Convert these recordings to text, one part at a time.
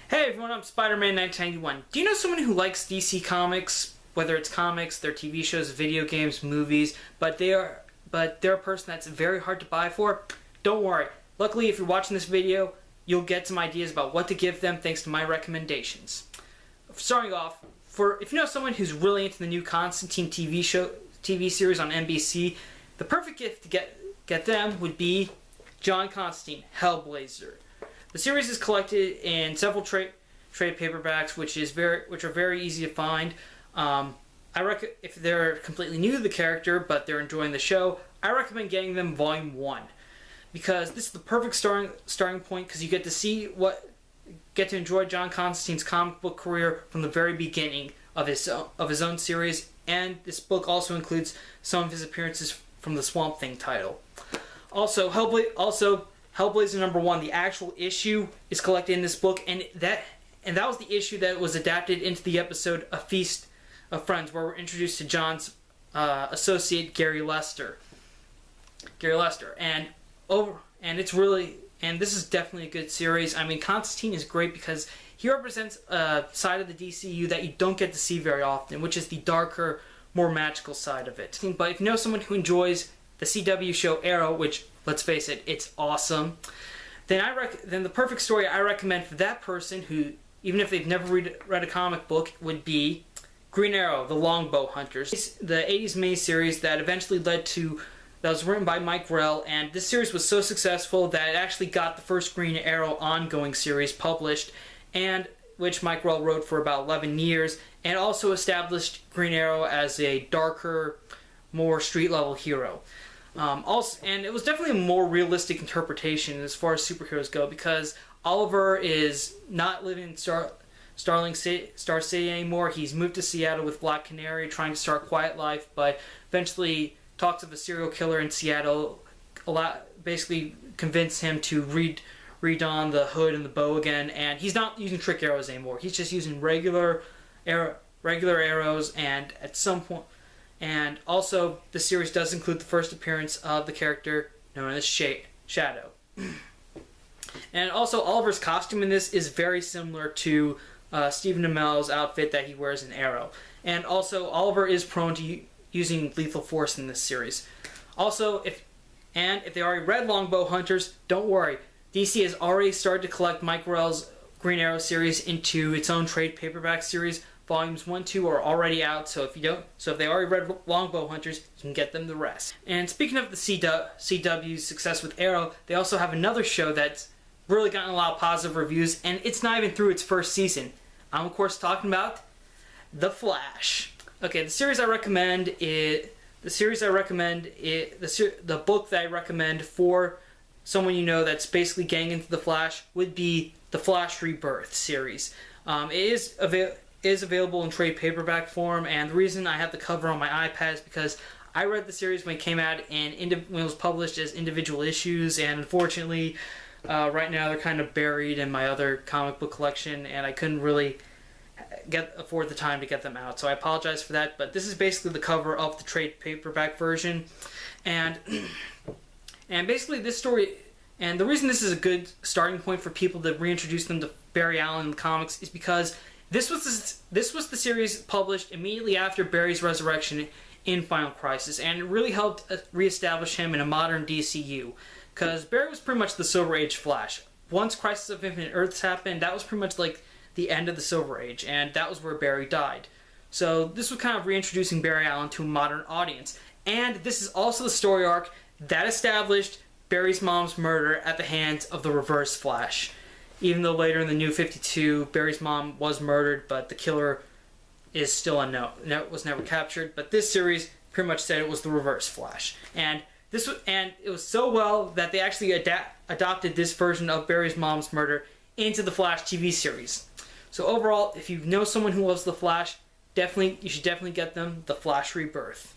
Hey everyone, I'm Spider-Man 1991. Do you know someone who likes DC Comics? Whether it's comics, their TV shows, video games, movies, but they're a person that's very hard to buy for? Don't worry. Luckily, if you're watching this video, you'll get some ideas about what to give them thanks to my recommendations. Starting off, if you know someone who's really into the new Constantine TV series on NBC, the perfect gift to get them would be John Constantine, Hellblazer. The series is collected in several trade paperbacks, which are very easy to find. If they're completely new to the character but they're enjoying the show, I recommend getting them Volume 1, because this is the perfect starting point, because you get to enjoy John Constantine's comic book career from the very beginning of his own series, and this book also includes some of his appearances from the Swamp Thing title. Also, Hellblazer #1, the actual issue, is collected in this book, and that was the issue that was adapted into the episode A Feast of Friends, where we're introduced to John's associate Gary Lester, and this is definitely a good series. I mean, Constantine is great because he represents a side of the DCU that you don't get to see very often, which is the darker, more magical side of it. But if you know someone who enjoys the CW show Arrow, which, let's face it, it's awesome, then the perfect story I recommend for that person, who, even if they've never read a comic book, would be Green Arrow, The Longbow Hunters. The 80s miniseries that was written by Mike Grell, and this series was so successful that it actually got the first Green Arrow ongoing series published, and which Mike Grell wrote for about 11 years, and also established Green Arrow as a darker, more street-level hero. And it was definitely a more realistic interpretation as far as superheroes go, because Oliver is not living in Star City anymore. He's moved to Seattle with Black Canary, trying to start a quiet life, but eventually talks of a serial killer in Seattle basically convinced him to redon the hood and the bow again, and he's not using trick arrows anymore. He's just using regular arrows, and at some point... And also, the series does include the first appearance of the character known as Shadow. And also, Oliver's costume in this is very similar to Stephen Amell's outfit that he wears in Arrow. And also, Oliver is prone to using lethal force in this series. Also, if they already read Longbow Hunters, don't worry. DC has already started to collect Mike Grell's Green Arrow series into its own trade paperback series. Volumes 1 and 2 are already out, so if they already read Longbow Hunters, you can get them the rest. And speaking of the CW's success with Arrow, they also have another show that's really gotten a lot of positive reviews, and it's not even through its first season. I'm of course talking about The Flash. Okay, the book that I recommend for someone you know that's basically getting into The Flash would be The Flash Rebirth series. It is available in trade paperback form, and the reason I have the cover on my iPad is because I read the series when it came out and when it was published as individual issues, and unfortunately right now they're kind of buried in my other comic book collection, and I couldn't really afford the time to get them out, so I apologize for that. But this is basically the cover of the trade paperback version, and basically this story, and the reason this is a good starting point for people to reintroduce them to Barry Allen in the comics is because this was the series published immediately after Barry's resurrection in Final Crisis, and it really helped reestablish him in a modern DCU, because Barry was pretty much the Silver Age Flash. Once Crisis of Infinite Earths happened, that was pretty much like the end of the Silver Age, and that was where Barry died. So this was kind of reintroducing Barry Allen to a modern audience, and this is also the story arc that established Barry's mom's murder at the hands of the Reverse Flash. Even though later in the New 52, Barry's mom was murdered, but the killer is still unknown. Was never captured. But this series pretty much said it was the Reverse Flash, and it was so well that they actually adopted this version of Barry's mom's murder into the Flash TV series. So overall, if you know someone who loves the Flash, you should definitely get them The Flash Rebirth.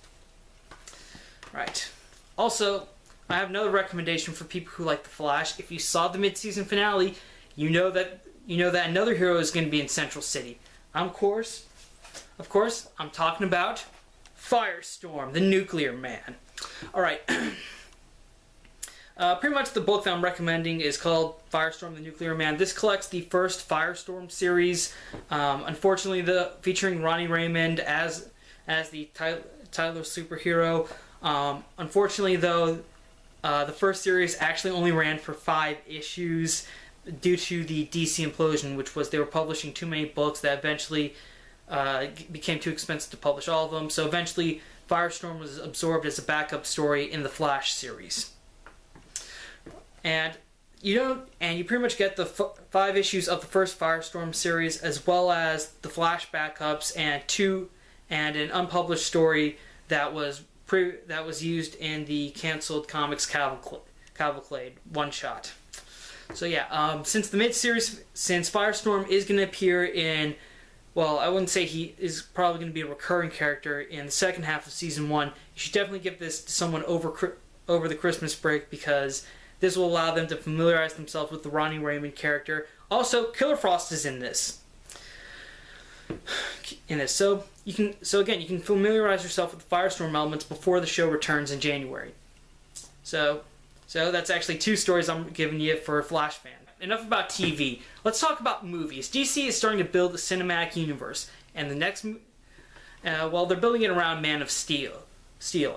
Right. Also, I have another recommendation for people who like the Flash. If you saw the mid-season finale, you know that another hero is going to be in Central City. Of course, I'm talking about Firestorm, the Nuclear Man. Alright. pretty much the book that I'm recommending is called Firestorm: The Nuclear Man. This collects the first Firestorm series. Unfortunately, featuring Ronnie Raymond as the Tyler superhero. Unfortunately, though, the first series actually only ran for 5 issues due to the DC implosion, which was they were publishing too many books that eventually became too expensive to publish all of them. So eventually, Firestorm was absorbed as a backup story in the Flash series. And you pretty much get the 5 issues of the first Firestorm series, as well as the Flash backups and an unpublished story that was used in the canceled Comics Cavalcade one-shot. So yeah, since Firestorm is going to appear in, well, I wouldn't say he is probably going to be a recurring character in the second half of Season 1, you should definitely give this to someone over the Christmas break, because this will allow them to familiarize themselves with the Ronnie Raymond character. Also, Killer Frost is in this. So you can familiarize yourself with the Firestorm elements before the show returns in January. So that's actually 2 stories I'm giving you for a Flash fan. Enough about TV. Let's talk about movies. DC is starting to build a cinematic universe, and the next, they're building it around Man of Steel.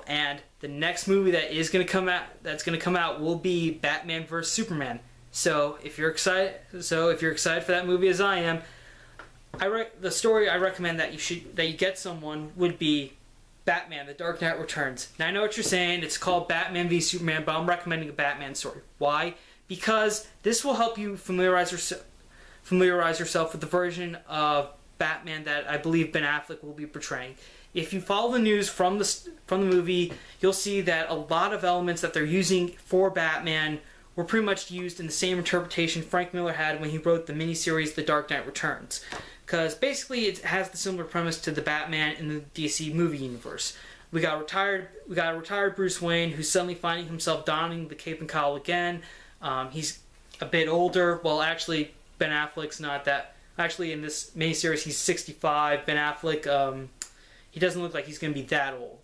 And the next movie that's going to come out will be Batman vs Superman. So if you're excited for that movie as I am, the story I recommend that you get someone would be Batman: The Dark Knight Returns. Now I know what you're saying, it's called Batman v Superman, but I'm recommending a Batman story. Why? Because this will help you familiarize yourself with the version of Batman that I believe Ben Affleck will be portraying. If you follow the news from the movie, you'll see that a lot of elements that they're using for Batman were pretty much used in the same interpretation Frank Miller had when he wrote the miniseries The Dark Knight Returns. Because basically it has the similar premise to the Batman in the DC movie universe. We got a retired Bruce Wayne who's suddenly finding himself donning the cape and cowl again. He's a bit older. Well, actually, Ben Affleck's not that. Actually, in this miniseries, he's 65. Ben Affleck, he doesn't look like he's going to be that old.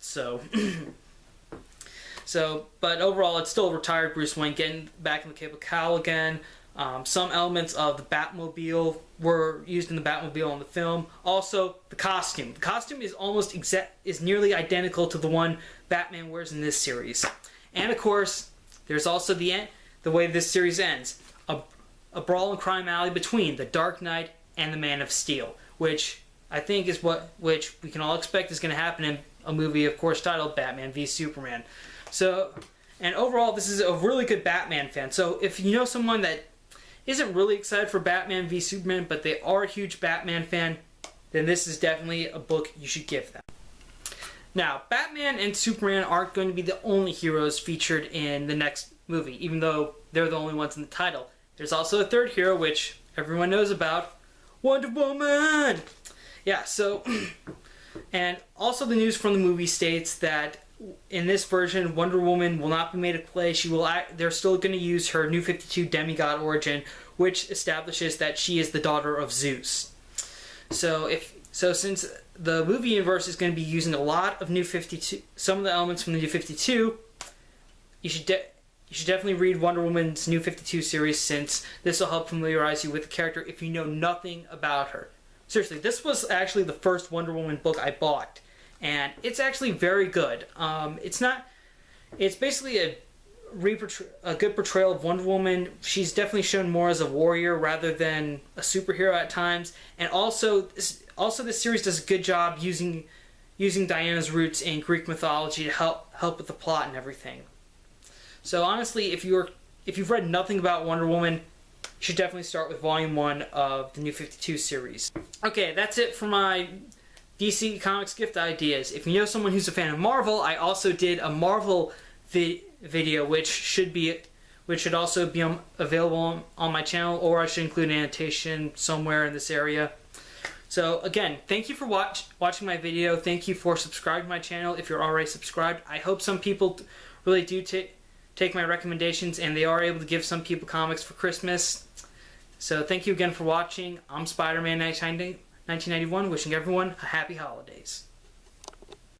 But overall, it's still a retired Bruce Wayne getting back in the cape and cowl again. Some elements of the Batmobile were used in the Batmobile in the film. Also, the costume. The costume is nearly identical to the one Batman wears in this series. And of course, there's also the way this series ends. A brawl and crime alley between the Dark Knight and the Man of Steel, which I think is which we can all expect is going to happen in a movie, of course, titled Batman v Superman. And overall, this is a really good Batman fan. So if you know someone that isn't really excited for Batman v Superman, but they are a huge Batman fan, then this is definitely a book you should give them. Now, Batman and Superman aren't going to be the only heroes featured in the next movie, even though they're the only ones in the title. There's also a third hero, which everyone knows about, Wonder Woman! Yeah, so, and also the news from the movie states that in this version, Wonder Woman will not be made of clay. They're still going to use her New 52 demigod origin, which establishes that she is the daughter of Zeus. So since the movie universe is going to be using a lot of New 52, some of the elements from the New 52, you should definitely read Wonder Woman's New 52 series, since this will help familiarize you with the character if you know nothing about her. Seriously, this was actually the first Wonder Woman book I bought, and it's actually very good. It's basically a good portrayal of Wonder Woman. She's definitely shown more as a warrior rather than a superhero at times, and also this series does a good job using Diana's roots in Greek mythology to help with the plot and everything. So honestly, if you've read nothing about Wonder Woman, you should definitely start with Volume 1 of the New 52 series. Okay, that's it for my DC Comics gift ideas. If you know someone who's a fan of Marvel, I also did a Marvel video, which should also be available on my channel, or I should include an annotation somewhere in this area. So again, thank you for watching my video. Thank you for subscribing to my channel if you're already subscribed. I hope some people really do take my recommendations, and they are able to give some people comics for Christmas. So thank you again for watching. I'm Spider-Man 1991, wishing everyone a happy holidays.